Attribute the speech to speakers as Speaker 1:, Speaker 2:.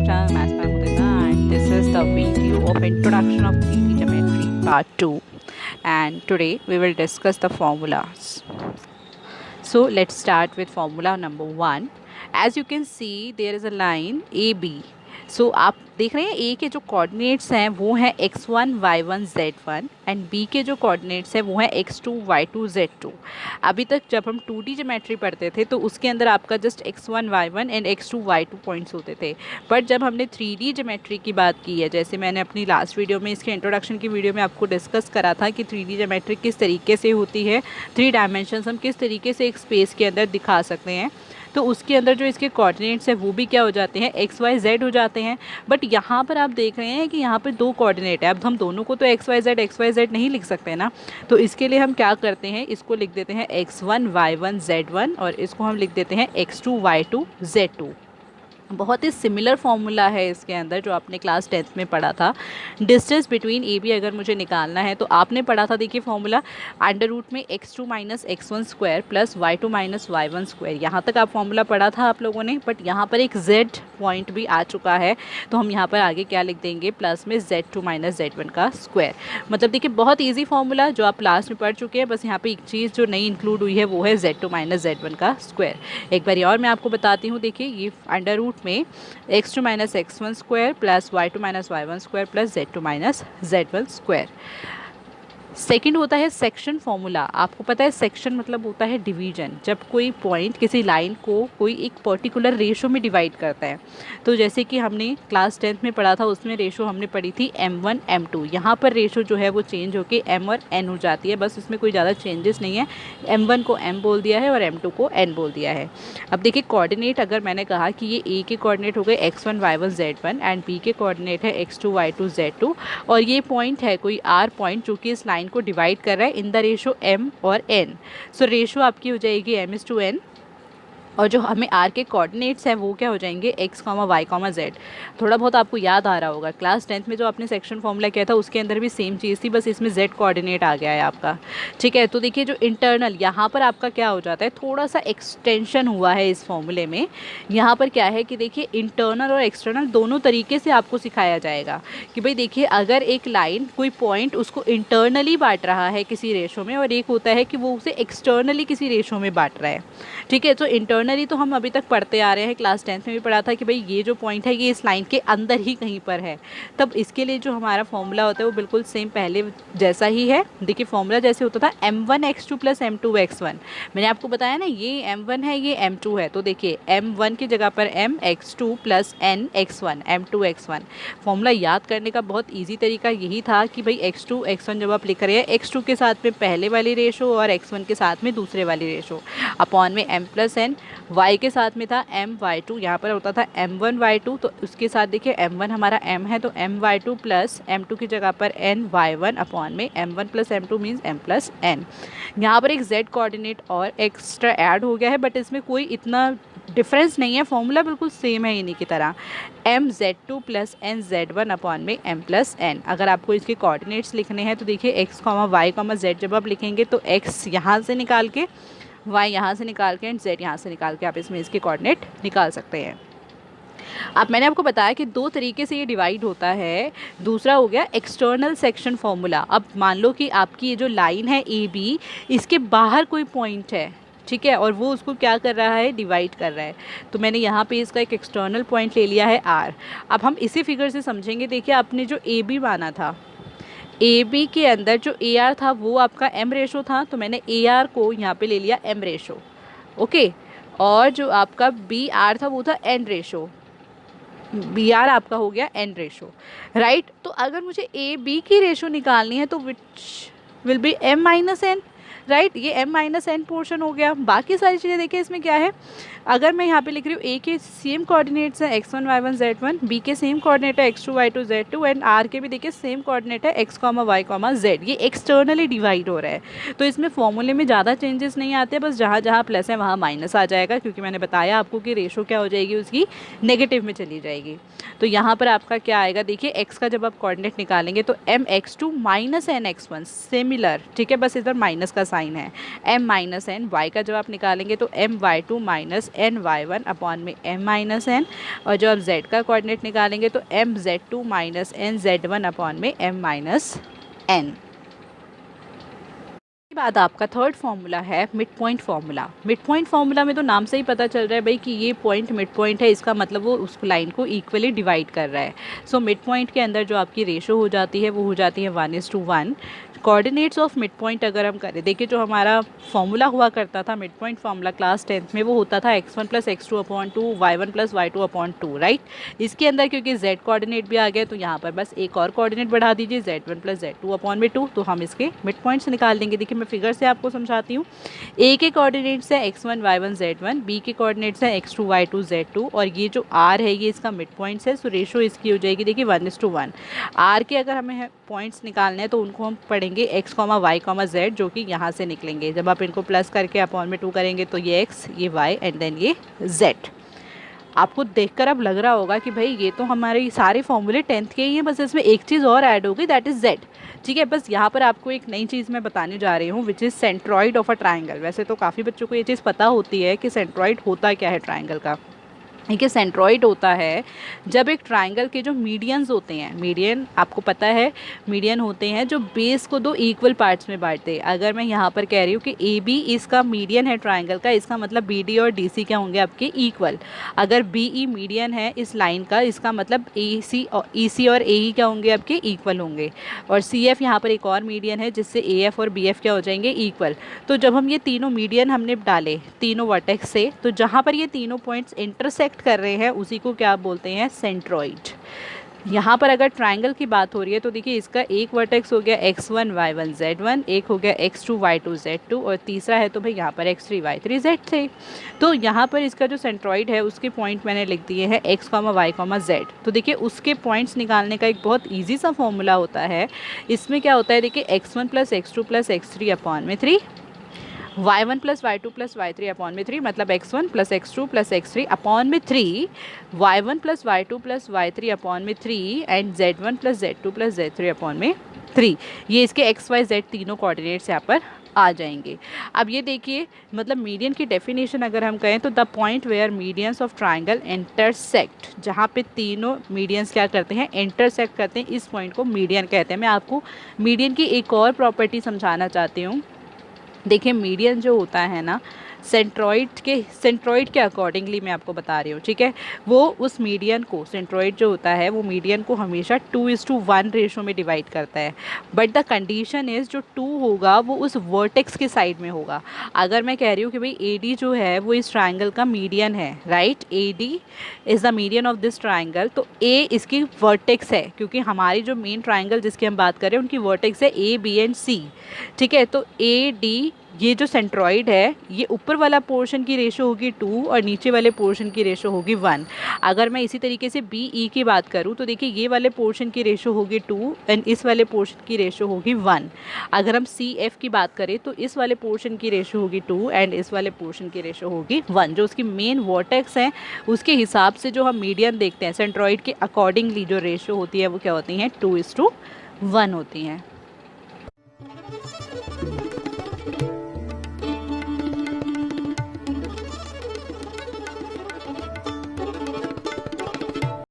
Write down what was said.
Speaker 1: channel Maths by Mudita, and this is the video of introduction of 3D geometry part 2, and today we will discuss the formulas. So let's start with formula number 1. As you can see there is a line AB. सो आप देख रहे हैं ए के जो coordinates हैं वो हैं x1 y1 z1 and B के जो कोऑर्डिनेट्स हैं वो हैं x2 y2 z2। अभी तक जब हम 2D ज्योमेट्री पढ़ते थे तो उसके अंदर आपका just x1 y1 and x2 y2 points होते थे, बट जब हमने 3D ज्योमेट्री की बात की है, जैसे मैंने अपनी लास्ट वीडियो में इसके इंट्रोडक्शन की वीडियो में आपको डिस्कस करा था कि 3D ज्योमेट्री किस तरीके से होती है, 3 डायमेंशंस हम किस तरीके से एक स्पेस के अंदर दिखा सकते हैं, तो उसके अंदर जो इसके कोऑर्डिनेट्स हैं वो भी क्या हो जाते हैं एक्स वाई जेड हो जाते हैं। बट यहाँ पर आप देख रहे हैं कि यहाँ पर दो कोऑर्डिनेट है, अब हम दोनों को तो एक्स वाई जेड नहीं लिख सकते ना, तो इसके लिए हम क्या करते हैं, इसको लिख देते हैं x1 y1 z1 और इसको हम लिख देते हैं x2 y2 z2। बहुत ही सिमिलर फार्मूला है इसके अंदर जो आपने क्लास 10th में पढ़ा था। डिस्टेंस बिटवीन ए बी अगर मुझे निकालना है तो आपने पढ़ा था, देखिए फार्मूला अंडर रूट में x2 minus x1 square plus y2 minus y1 square, यहाँ तक आप फार्मूला पढ़ा था आप लोगों ने। बट यहाँ पर एक z पॉइंट भी आ चुका है, तो हम यहाँ पर आगे क्या लिख देंगे, प्लस में z2 माइनस z1 का स्क्वायर। मतलब देखिए बहुत ईजी फार्मूला जो आप लास्ट में पढ़ चुके हैं, बस यहाँ पर एक चीज़ जो नई इंक्लूड हुई है वो है z2 माइनस z1 का स्क्वायर। एक बार और मैं आपको बताती हूँ, देखिए ये अंडर रूट में x2 minus x1 square plus y2 minus y1 square plus z2 minus z1 square. Second होता है सेक्शन फॉर्मूला। आपको पता है सेक्शन मतलब होता है डिवीजन, जब कोई पॉइंट किसी लाइन को कोई एक पर्टिकुलर रेशो में डिवाइड करता है। तो जैसे कि हमने क्लास 10th में पढ़ा था, उसमें रेशो हमने पढ़ी थी m1 m2। यहाँ पर रेशो जो है वो चेंज होके m और n हो जाती है, बस उसमें कोई ज़्यादा चेंजेस नहीं है। m1 को m बोल दिया है और m2 को n बोल दिया है। अब देखिए कोऑर्डिनेट, अगर मैंने कहा कि ये a के कोऑर्डिनेट हो गए x1 y1 z1 and b के कोऑर्डिनेट है x2 y2 z2, और ये पॉइंट है कोई r पॉइंट जो कि इस लाइन को डिवाइड कर रहा है इन द रेशो m और n। सो रेशो आपकी हो जाएगी m/n, और जो हमें r के कोऑर्डिनेट्स हैं वो क्या हो जाएंगे x, y, z। थोड़ा बहुत आपको याद आ रहा होगा, क्लास 10th में जो आपने सेक्शन फॉर्मूला किया था उसके अंदर भी सेम चीज़ थी, बस इसमें z कोऑर्डिनेट आ गया है आपका। ठीक है, तो देखिए जो इंटरनल यहाँ पर आपका क्या हो जाता है, थोड़ा सा एक्सटेंशन हुआ है इस फॉर्मूले में। यहाँ पर क्या है कि देखिए इंटरनल और एक्सटर्नल दोनों तरीके से आपको सिखाया जाएगा कि भाई देखिए अगर एक लाइन कोई पॉइंट उसको इंटरनली बांट रहा है किसी रेशो में, और एक होता है कि वो उसे एक्सटर्नली किसी रेशो में बांट रहा है। ठीक है, तो इंटरनली तो हम अभी तक पढ़ते आ रहे हैं, क्लास 10th में भी पढ़ा था कि भाई ये जो पॉइंट है ये इस लाइन के अंदर ही कहीं पर है। तब इसके लिए जो हमारा फॉर्मूला होता है वो बिल्कुल सेम पहले जैसा ही है। देखिए फॉर्मूला जैसे होता था m1 x2 plus m2 x1। मैंने आपको बताया ना ये m1 है ये m2 है, तो देखिए m1 की जगह पर m x2 plus n x1 m2 x1। Formula याद करने का बहुत ईजी तरीका यही था कि भाई x2 x1 जब आप लिख रहे हैं x2 के साथ में पहले वाली रेशो और x1 के साथ में दूसरे वाली रेशो अपॉन में m प्लस n, y के साथ में था m y2, यहाँ पर होता था m1 y2, तो उसके साथ देखिए m1 हमारा m है तो m y2 प्लस m2 की जगह पर n y1 अपॉन में m1 plus m2 means m plus n। यहाँ पर एक z कोऑर्डिनेट और एक्स्ट्रा ऐड हो गया है, बट इसमें कोई इतना डिफरेंस नहीं है, फॉर्मूला बिल्कुल सेम है इन्हीं की तरह। m z2 plus n z1 upon में m प्लस n। अगर आपको इसके कोऑर्डिनेट्स लिखने हैं तो देखिए x, y, z जब आप लिखेंगे तो x यहाँ से निकाल के, y यहाँ से निकाल के एंड z यहाँ से निकाल के आप इसमें इसके कोऑर्डिनेट निकाल सकते हैं। अब मैंने आपको बताया कि दो तरीके से ये डिवाइड होता है। दूसरा हो गया एक्सटर्नल सेक्शन फॉर्मूला। अब मान लो कि आपकी ये जो लाइन है ए बी, इसके बाहर कोई पॉइंट है, ठीक है, और वो उसको क्या कर रहा है, डिवाइड कर रहा है। तो मैंने यहाँ पे इसका एक एक्सटर्नल पॉइंट ले लिया है r। अब हम इसी फिगर से समझेंगे। देखिए आपने जो ए बी माना था, ए बी के अंदर जो ए आर था वो आपका m रेशो था, तो मैंने ए आर को यहाँ पे ले लिया m रेशो, ओके। और जो आपका बी आर था वो था n रेशो, बी आर आपका हो गया n रेशो, राइट। तो अगर मुझे ए बी की रेशो निकालनी है तो which will be m minus n, right. ये m माइनस n पोर्शन हो गया। बाकी सारी चीज़ें देखिए इसमें क्या है, अगर मैं यहाँ पे लिख रही हूँ a के सेम कोऑर्डिनेट्स हैं x1 y1 z1, b के सेम कोऑर्डिनेट है x2 y2 z2 and r के भी देखिए सेम कोऑर्डिनेट है x, y, z। ये एक्सटर्नली डिवाइड हो रहा है, तो इसमें फॉर्मूले में ज़्यादा चेंजेस नहीं आते, बस जहाँ जहाँ प्लस है वहाँ माइनस आ जाएगा, क्योंकि मैंने बताया आपको कि रेशो क्या हो जाएगी उसकी, नेगेटिव में चली जाएगी। तो यहाँ पर आपका क्या आएगा, देखिए x का जब आप कोऑर्डिनेट निकालेंगे तो m x2 minus n x1 similar, ठीक है, बस इधर माइनस का साइन है, m माइनस n। y का जब आप निकालेंगे तो m y2 minus MY1 upon में M-N, और जो आप Z का कोऑर्डिनेट निकालेंगे तो MZ2 माइनस NZ1 अपॉन में M-N। बाद आपका थर्ड फॉर्मूला है mid point formula. Mid point formula में तो नाम से ही पता चल रहा है भाई कि ये पॉइंट मिड पॉइंट है, इसका मतलब वो उस लाइन को इक्वली डिवाइड कर रहा है। सो मिड पॉइंट के अंदर जो आपकी रेशो हो जाती है वो हो जाती है 1:1। कोऑर्डिनेट्स ऑफ मिड पॉइंट अगर हम करें, देखिए जो हमारा फॉर्मूला हुआ करता था mid point formula class 10th में, वो होता था x1 + x2 upon 2, y1 + y2 upon 2, right. इसके अंदर क्योंकि z कोऑर्डिनेट भी आ गया तो यहाँ पर बस एक और कोऑर्डिनेट बढ़ा दीजिए, z1 + z2 अपॉन में 2, तो हम इसके मिड पॉइंट्स निकाल देंगे। देखिए मैं फिगर से आपको समझाती हूँ। a के कोऑर्डिनेट्स है x1 y1 z1, b के कोऑर्डिनेट्स है x2 y2 z2, और ये जो r है ये इसका मिड पॉइंट्स है। सो रेशो इसकी हो जाएगी देखिए 1:1। r के अगर हमें पॉइंट्स निकालने हैं तो उनको हम पढ़ेंगे x, y, z, जो कि यहाँ से निकलेंगे। जब आप इनको प्लस करके अपॉन में 2 करेंगे तो ये x, ये y एंड देन ये z। आपको देखकर अब लग रहा होगा कि भाई ये तो हमारे सारे फॉर्मूले 10th के ही हैं, बस इसमें एक चीज़ और ऐड होगी, दैट इज़ z। ठीक है, बस यहाँ पर आपको एक नई चीज़ मैं बताने जा रही हूँ which is centroid of a triangle. वैसे तो काफ़ी बच्चों को ये चीज़ पता होती है कि सेंट्रॉइड होता क्या है ट्राइंगल का। देखिए सेंट्रॉइड होता है जब एक ट्राइंगल के जो मीडियंस होते हैं, मीडियन आपको पता है मीडियन होते हैं जो बेस को दो इक्वल पार्ट्स में बांटते हैं। अगर मैं यहाँ पर कह रही हूँ कि ए बी इसका मीडियन है ट्राइंगल का, इसका मतलब बी डी और डी सी क्या होंगे आपके इक्वल। अगर बी ई मीडियन है इस लाइन का, इसका मतलब ए सी और ए ई क्या होंगे आपके इक्वल होंगे। और सी एफ यहाँ पर एक और मीडियन है जिससे ए एफ और बी एफ क्या हो जाएंगे इक्वल। तो जब हम ये तीनों मीडियन हमने डाले तीनों वर्टेक्स से, तो जहाँ पर ये तीनों पॉइंट्स इंटरसेक्ट कर रहे हैं उसी को क्या बोलते हैं सेंट्रॉइड। यहाँ पर अगर ट्राइंगल की बात हो रही है तो देखिए इसका एक वर्टेक्स हो गया x1 y1 z1, एक हो गया x2 y2 z2, और तीसरा है तो भाई यहाँ पर x3 y3 z3। तो यहाँ पर इसका जो सेंट्रॉइड है उसके पॉइंट मैंने लिख दिए हैं x, y, z। तो देखिए उसके पॉइंट्स निकालने का एक बहुत ईजी सा फॉर्मूला होता है। इसमें क्या होता है देखिए x1 + x2 + x3 अपॉन में 3, y1 + y2 + y3 अपॉन में 3, मतलब x1 + x2 + x3 अपॉन में 3, y1 + y2 + y3 अपॉन में 3 and z1 + z2 + z3 upon में 3। ये इसके x y z तीनों कोऑर्डिनेट्स यहाँ पर आ जाएंगे। अब ये देखिए मतलब मीडियन की डेफिनेशन अगर हम कहें तो the point where medians of triangle intersect, जहाँ पे तीनों मीडियंस क्या करते हैं इंटरसेक्ट करते हैं, इस पॉइंट को मीडियन कहते हैं। मैं आपको मीडियन की एक और प्रॉपर्टी समझाना चाहती हूँ। देखिए मीडियन जो होता है ना सेंट्रॉइड के अकॉर्डिंगली मैं आपको बता रही हूँ, ठीक है। वो उस मीडियन को, सेंट्रॉइड जो होता है वो मीडियन को हमेशा 2:1 रेशो में डिवाइड करता है। बट द कंडीशन इज़ जो 2 होगा वो उस वर्टेक्स के साइड में होगा। अगर मैं कह रही हूँ कि भाई ए डी जो है वो इस ट्राइंगल का मीडियन है, right, A D is the median of this triangle, तो ए इसकी वर्टेक्स है, क्योंकि हमारी जो मेन ट्राइंगल जिसकी हम बात कर रहे हैं उनकी वर्टेक्स है ए बी एंड सी, ठीक है। तो ए डी ये जो सेंट्रॉइड है ये ऊपर वाला पोर्शन की रेशो होगी 2 और नीचे वाले पोर्शन की रेशो होगी 1। अगर मैं इसी तरीके से बी ई की बात करूँ तो देखिए ये वाले पोर्शन की रेशो होगी 2 एंड इस वाले पोर्शन की रेशो होगी 1। अगर हम सी एफ की बात करें तो इस वाले पोर्शन की रेशो होगी 2 एंड इस वाले पोर्शन की रेशो होगी 1। जो उसकी मेन वर्टेक्स हैं उसके हिसाब से जो हम मीडियन देखते हैं सेंट्रॉइड के अकॉर्डिंगली जो रेशो होती है वो क्या होती हैं 2:1 होती हैं।